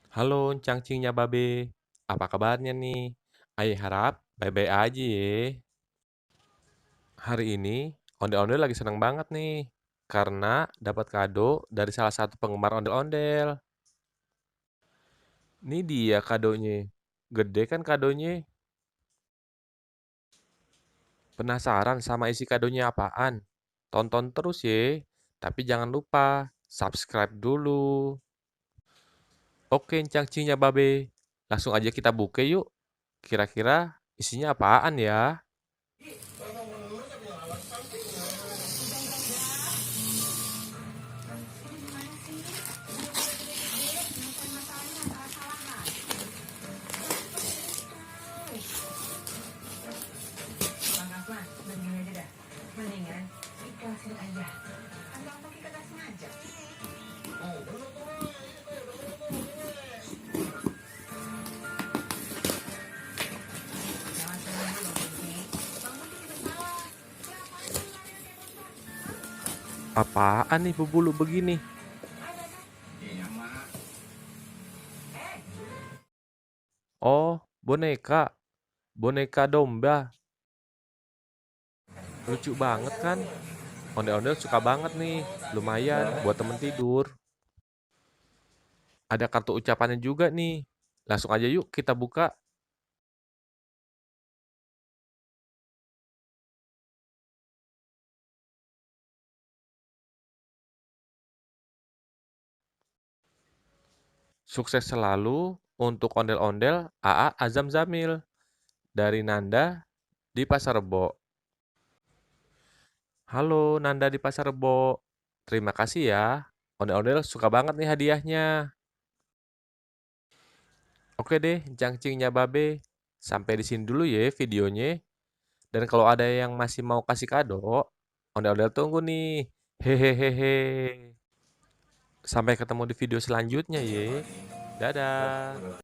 Halo, cangcingnya Babe. Apa kabarnya nih? Ayah harap baik-baik aja ya. Hari ini, ondel-ondel lagi seneng banget nih. Karena dapat kado dari salah satu penggemar ondel-ondel. Ini dia kadonya. Gede kan kadonya? Penasaran sama isi kadonya apaan? Tonton terus ya. Tapi jangan lupa, subscribe dulu. Oke, cangcingnya Babe. Langsung aja kita buka yuk. Kira-kira isinya apaan ya? Bang Kasman, mendingan aja dah. Mendingan ikhlasin aja. Atau apa kita gak sengaja. Jangan senang dulu, Bang Budi. Bang Budi juga salah. Ngapain sih lari kayak perempuan? Apaan nih bubulu begini? Ada kan? Eh, Oh, boneka. Boneka domba. Lucu banget kan? Ondel-ondel suka banget nih. Lumayan buat temen tidur. Ada kartu ucapannya juga nih. Langsung aja yuk kita buka. Sukses selalu untuk ondel-ondel AA Azam Zamil. Dari Nanda di Pasar Rebo. Halo Nanda di Pasar Rebo. Terima kasih ya. Ondel-ondel suka banget nih hadiahnya. Oke deh, cangcingnya Babe. Sampai di sini dulu ya videonya. Dan kalau ada yang masih mau kasih kado, ondel-ondel tunggu nih. Hehehehe. Sampai ketemu di video selanjutnya ya. Dadah.